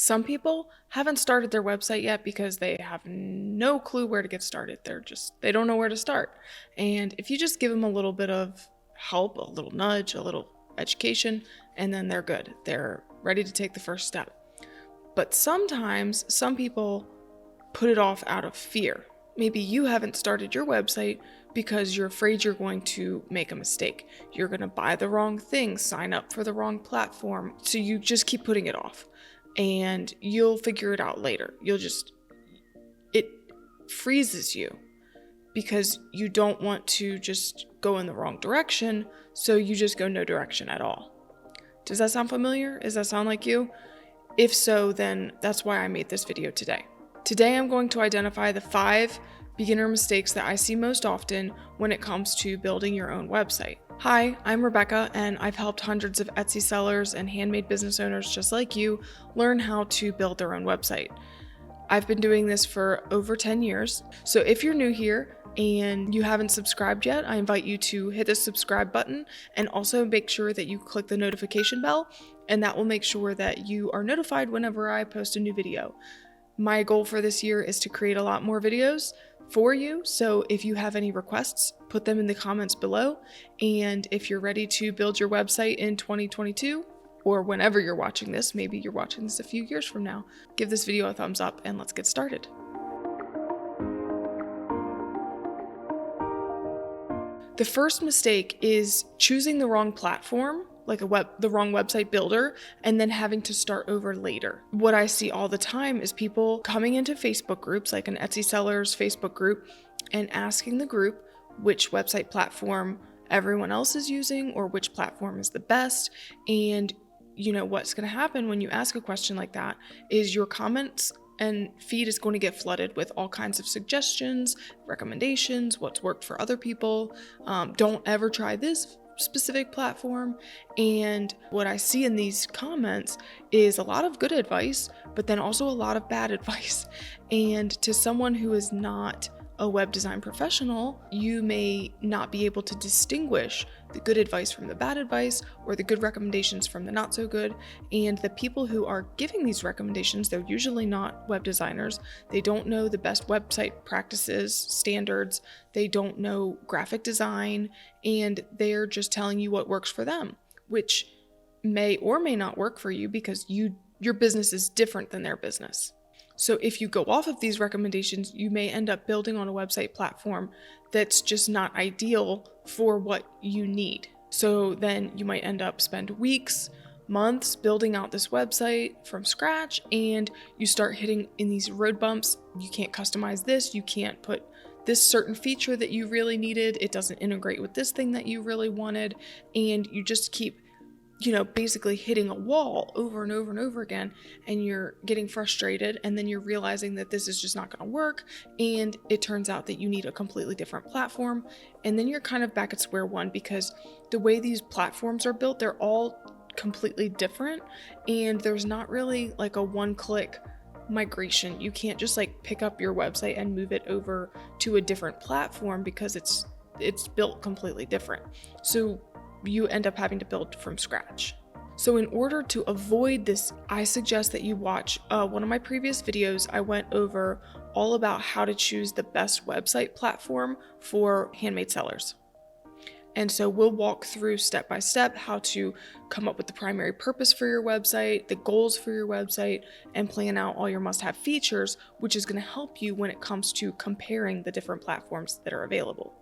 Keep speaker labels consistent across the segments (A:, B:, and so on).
A: Some people haven't started their website yet because they have no clue where to get started. They don't know where to start. And if you just give them a little bit of help, a little nudge, a little education, and then they're good. They're ready to take the first step. But sometimes some people put it off out of fear. Maybe you haven't started your website because you're afraid you're going to make a mistake. You're going to buy the wrong thing, sign up for the wrong platform. So you just keep putting it off and you'll figure it out later. It freezes you because you don't want to just go in the wrong direction. So you just go no direction at all. Does that sound familiar? Does that sound like you? If so, then that's why I made this video today. Today, I'm going to identify the 5 beginner mistakes that I see most often when it comes to building your own website. Hi, I'm Rebecca, and I've helped hundreds of Etsy sellers and handmade business owners just like you learn how to build their own website. I've been doing this for over 10 years, so if you're new here and you haven't subscribed yet, I invite you to hit the subscribe button and also make sure that you click the notification bell, and that will make sure that you are notified whenever I post a new video. My goal for this year is to create a lot more videos for you, so if you have any requests, put them in the comments below. And if you're ready to build your website in 2022, or whenever you're watching this, maybe you're watching this a few years from now, give this video a thumbs up and let's get started. The first mistake is choosing the wrong platform, like the wrong website builder, and then having to start over later. What I see all the time is people coming into Facebook groups, like an Etsy sellers Facebook group, and asking the group which website platform everyone else is using or which platform is the best. And what's going to happen when you ask a question like that is your comments and feed is going to get flooded with all kinds of suggestions, recommendations, what's worked for other people. Don't ever try this specific platform. And what I see in these comments is a lot of good advice, but then also a lot of bad advice. And to someone who is not a web design professional, you may not be able to distinguish the good advice from the bad advice or the good recommendations from the not so good. And the people who are giving these recommendations, they're usually not web designers. They don't know the best website practices, standards. They don't know graphic design, and they're just telling you what works for them, which may or may not work for you because your business is different than their business. So if you go off of these recommendations, you may end up building on a website platform that's just not ideal for what you need. So then you might end up spend weeks, months building out this website from scratch, and you start hitting in these road bumps. You can't customize this, you can't put this certain feature that you really needed, it doesn't integrate with this thing that you really wanted, and you just keep basically hitting a wall over and over and over again, and you're getting frustrated, and then you're realizing that this is just not going to work, and it turns out that you need a completely different platform, and then you're kind of back at square one because the way these platforms are built, they're all completely different, and there's not really like a one-click migration. You can't just like pick up your website and move it over to a different platform because it's built completely different. So you end up having to build from scratch. So in order to avoid this, I suggest that you watch one of my previous videos. I went over all about how to choose the best website platform for handmade sellers. And so we'll walk through step by step how to come up with the primary purpose for your website, the goals for your website, and plan out all your must-have features, which is going to help you when it comes to comparing the different platforms that are available.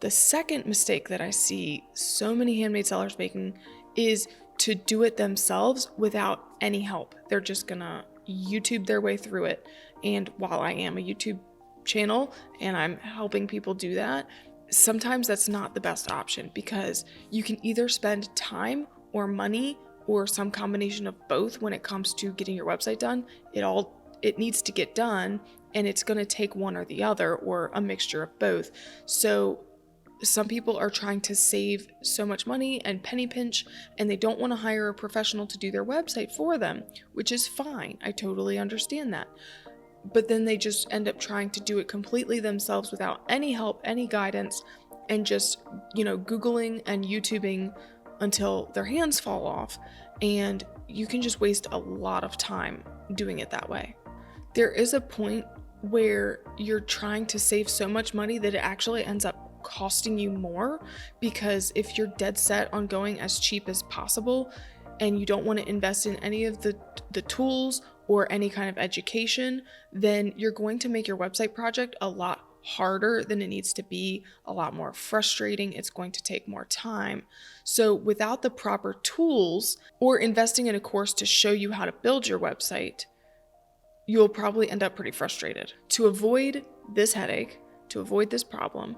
A: The second mistake that I see so many handmade sellers making is to do it themselves without any help. They're just gonna YouTube their way through it. And while I am a YouTube channel and I'm helping people do that, sometimes that's not the best option because you can either spend time or money or some combination of both when it comes to getting your website done. It needs to get done, and it's gonna take one or the other or a mixture of both. So some people are trying to save so much money and penny pinch, and they don't want to hire a professional to do their website for them, which is fine. I totally understand that. But then they just end up trying to do it completely themselves without any help, any guidance, and just, Googling and YouTubing until their hands fall off. And you can just waste a lot of time doing it that way. There is a point where you're trying to save so much money that it actually ends up costing you more, because if you're dead set on going as cheap as possible and you don't want to invest in any of the tools or any kind of education, then you're going to make your website project a lot harder than it needs to be, a lot more frustrating. It's going to take more time. So without the proper tools or investing in a course to show you how to build your website, you'll probably end up pretty frustrated. To avoid this headache, to avoid this problem,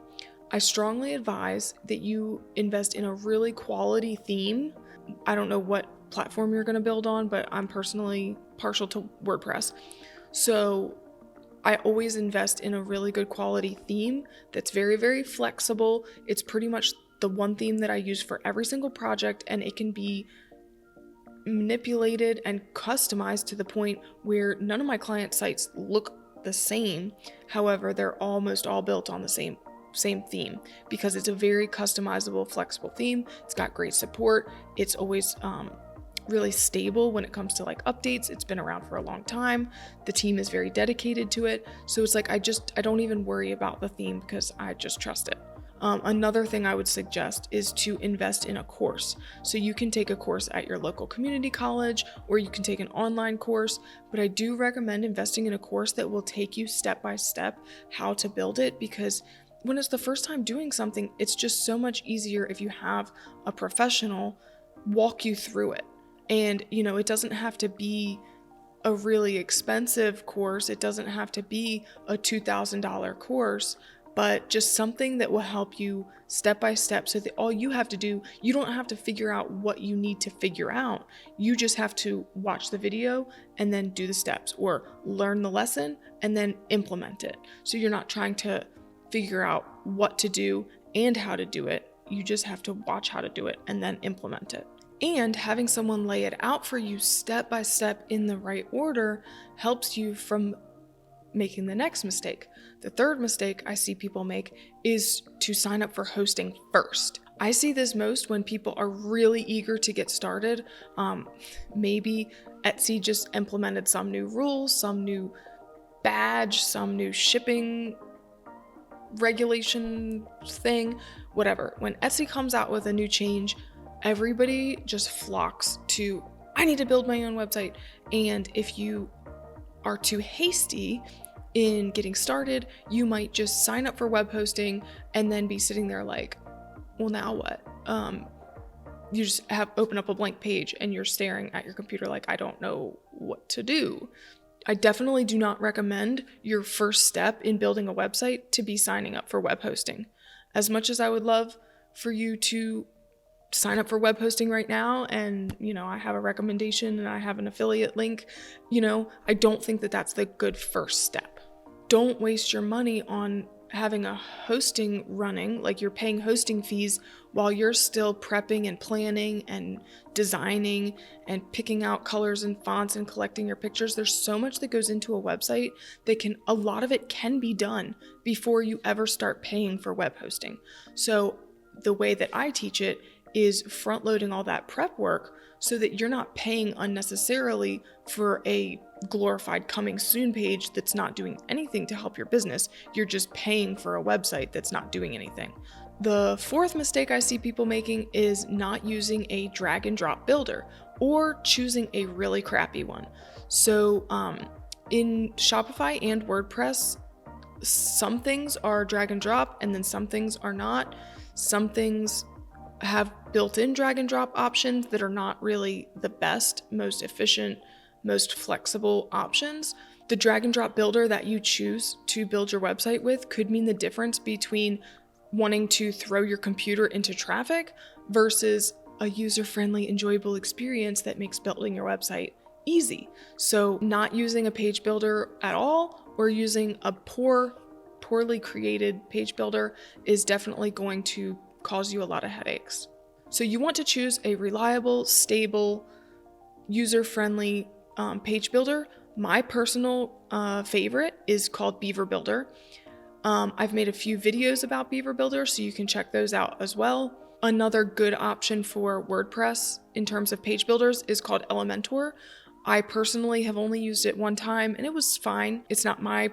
A: I strongly advise that you invest in a really quality theme. I don't know what platform you're going to build on, but I'm personally partial to WordPress. So I always invest in a really good quality theme that's very, very flexible. It's pretty much the one theme that I use for every single project, and it can be manipulated and customized to the point where none of my client sites look the same. However, they're almost all built on the same theme, because it's a very customizable, flexible theme. It's got great support. It's always really stable when it comes to like updates. It's been around for a long time. The team is very dedicated to it. So it's like I don't even worry about the theme because I just trust it. Another thing I would suggest is to invest in a course. So you can take a course at your local community college, or you can take an online course, but I do recommend investing in a course that will take you step by step how to build it, because when it's the first time doing something, it's just so much easier if you have a professional walk you through it. And, it doesn't have to be a really expensive course. It doesn't have to be a $2,000 course, but just something that will help you step by step, so that all you have to do, you don't have to figure out what you need to figure out. You just have to watch the video and then do the steps, or learn the lesson and then implement it. So you're not trying to figure out what to do and how to do it. You just have to watch how to do it and then implement it. And having someone lay it out for you step by step in the right order helps you from making the next mistake. The third mistake I see people make is to sign up for hosting first. I see this most when people are really eager to get started. Maybe Etsy just implemented some new rules, some new badge, some new shipping regulation thing, whatever. When Etsy comes out with a new change, everybody just flocks to, I need to build my own website. And if you are too hasty in getting started, you might just sign up for web hosting and then be sitting there like, well, now what? You just open up a blank page and you're staring at your computer like, I don't know what to do. I definitely do not recommend your first step in building a website to be signing up for web hosting. As much as I would love for you to sign up for web hosting right now, and I have a recommendation and I have an affiliate link, I don't think that that's the good first step. Don't waste your money on having a hosting running, like you're paying hosting fees while you're still prepping and planning and designing and picking out colors and fonts and collecting your pictures. There's so much that goes into a website that a lot of it can be done before you ever start paying for web hosting. So the way that I teach it is front loading all that prep work so that you're not paying unnecessarily for a glorified coming soon page that's not doing anything to help your business. You're just paying for a website that's not doing anything. The fourth mistake I see people making is not using a drag and drop builder, or choosing a really crappy one. So in Shopify and WordPress, some things are drag and drop and then some things are not. Some things have built-in drag and drop options that are not really the best, most efficient, most flexible options. The drag and drop builder that you choose to build your website with could mean the difference between wanting to throw your computer into traffic versus a user-friendly, enjoyable experience that makes building your website easy. So not using a page builder at all, or using a poorly created page builder, is definitely going to cause you a lot of headaches. So you want to choose a reliable, stable, user-friendly page builder. My personal favorite is called Beaver Builder. I've made a few videos about Beaver Builder, so you can check those out as well. Another good option for WordPress in terms of page builders is called Elementor. I personally have only used it one time and it was fine. It's not my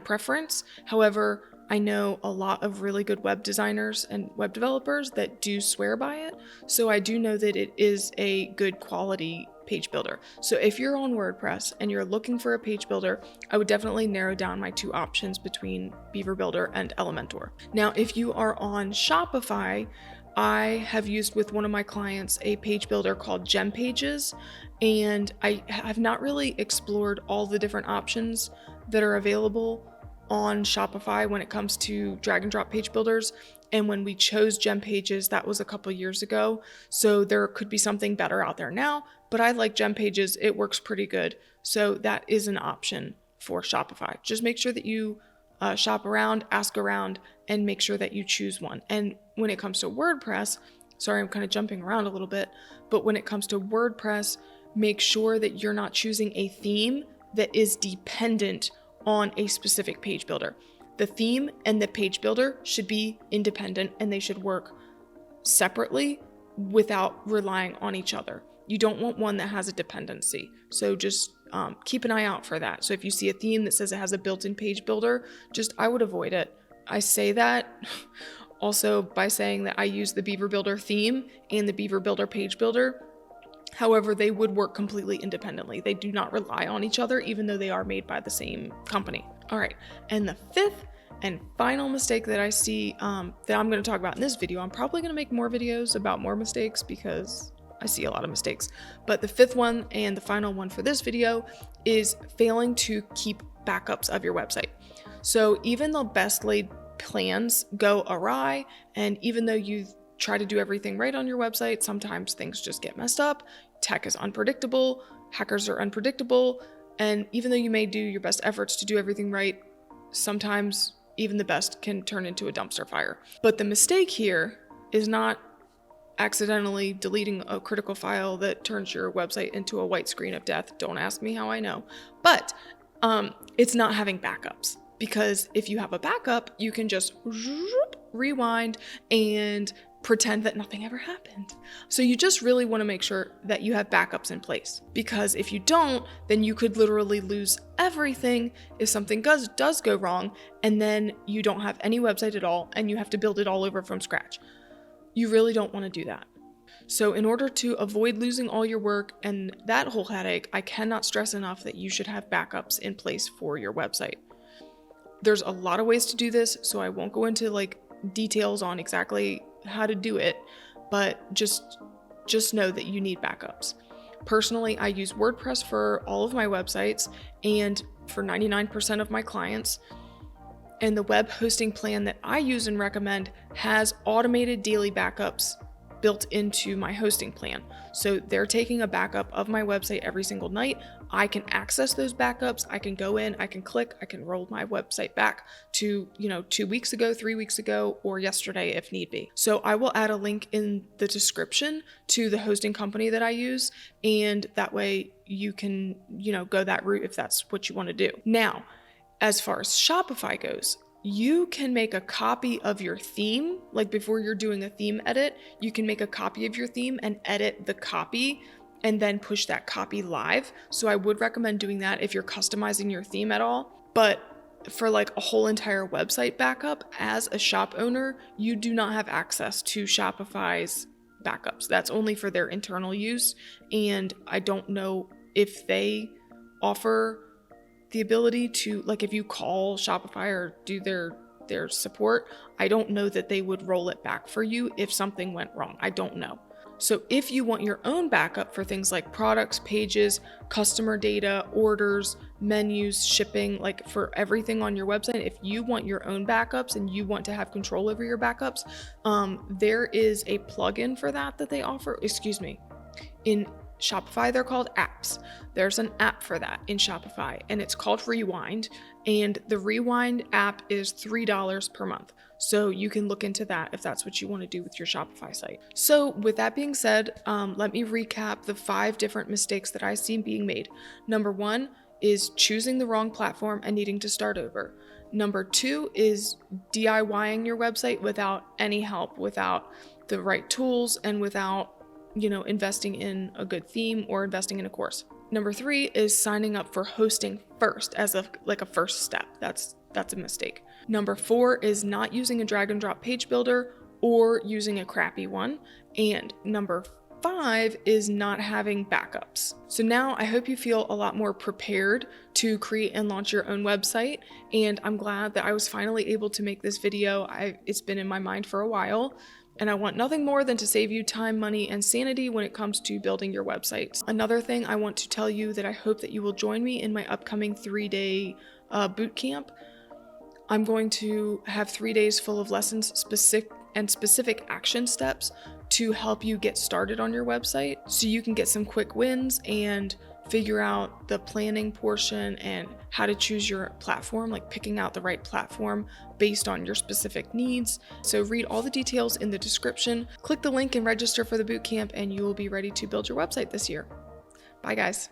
A: preference. However, I know a lot of really good web designers and web developers that do swear by it. So I do know that it is a good quality page builder. So if you're on WordPress and you're looking for a page builder, I would definitely narrow down my two options between Beaver Builder and Elementor. Now, if you are on Shopify, I have used with one of my clients a page builder called Gem Pages, and I have not really explored all the different options that are available on Shopify when it comes to drag and drop page builders. And when we chose Gem Pages, that was a couple years ago. So there could be something better out there now, but I like Gem Pages. It works pretty good. So that is an option for Shopify. Just make sure that you shop around, ask around, and make sure that you choose one. And when it comes to WordPress, sorry, I'm kind of jumping around a little bit, but when it comes to WordPress, make sure that you're not choosing a theme that is dependent on a specific page builder. The theme and the page builder should be independent and they should work separately without relying on each other. You don't want one that has a dependency. So just keep an eye out for that. So if you see a theme that says it has a built-in page builder, I would avoid it. I say that also by saying that I use the Beaver Builder theme and the Beaver Builder page builder. However, they would work completely independently. They do not rely on each other, even though they are made by the same company. All right, and the fifth and final mistake that I see that I'm going to talk about in this video, I'm probably going to make more videos about more mistakes because I see a lot of mistakes. But the fifth one and the final one for this video is failing to keep backups of your website. So even the best laid plans go awry, and even though you've try to do everything right on your website, sometimes things just get messed up. Tech is unpredictable, hackers are unpredictable, and even though you may do your best efforts to do everything right, sometimes even the best can turn into a dumpster fire. But the mistake here is not accidentally deleting a critical file that turns your website into a white screen of death. Don't ask me how I know. But it's not having backups. Because if you have a backup, you can just rewind and pretend that nothing ever happened. So you just really want to make sure that you have backups in place, because if you don't, then you could literally lose everything if something does go wrong, and then you don't have any website at all and you have to build it all over from scratch. You really don't want to do that. So in order to avoid losing all your work and that whole headache, I cannot stress enough that you should have backups in place for your website. There's a lot of ways to do this, so I won't go into details on exactly how to do it, but just know that you need backups. Personally, I use WordPress for all of my websites and for 99% of my clients. And the web hosting plan that I use and recommend has automated daily backups built into my hosting plan. So they're taking a backup of my website every single night. I can access those backups. I can go in, I can click, I can roll my website back to, 2 weeks ago, 3 weeks ago, or yesterday if need be. So I will add a link in the description to the hosting company that I use. And that way you can, go that route if that's what you want to do. Now, as far as Shopify goes, you can make a copy of your theme. Before you're doing a theme edit, you can make a copy of your theme and edit the copy and then push that copy live. So I would recommend doing that if you're customizing your theme at all. But for a whole entire website backup, as a shop owner, you do not have access to Shopify's backups. That's only for their internal use. And I don't know if they offer the ability to, if you call Shopify or do their support, I don't know that they would roll it back for you if something went wrong. I don't know. So if you want your own backup for things like products, pages, customer data, orders, menus, shipping, for everything on your website, if you want your own backups and you want to have control over your backups, there is a plugin for that they offer. In Shopify, they're called apps. There's an app for that in Shopify, and it's called Rewind. And the Rewind app is $3 per month. So you can look into that if that's what you want to do with your Shopify site. So with that being said, let me recap the 5 different mistakes that I see being made. Number 1 is choosing the wrong platform and needing to start over. Number 2 is DIYing your website without any help, without the right tools, and without investing in a good theme or investing in a course. Number 3 is signing up for hosting first as a first step. That's a mistake. Number 4 is not using a drag and drop page builder or using a crappy one. And number 5 is not having backups. So now I hope you feel a lot more prepared to create and launch your own website. And I'm glad that I was finally able to make this video. It's been in my mind for a while. And I want nothing more than to save you time, money, and sanity when it comes to building your websites. Another thing I want to tell you that I hope that you will join me in my upcoming 3-day bootcamp. I'm going to have 3 days full of lessons, specific action steps to help you get started on your website so you can get some quick wins and figure out the planning portion and how to choose your platform, like picking out the right platform based on your specific needs. So read all the details in the description, click the link and register for the bootcamp, and you will be ready to build your website this year. Bye guys.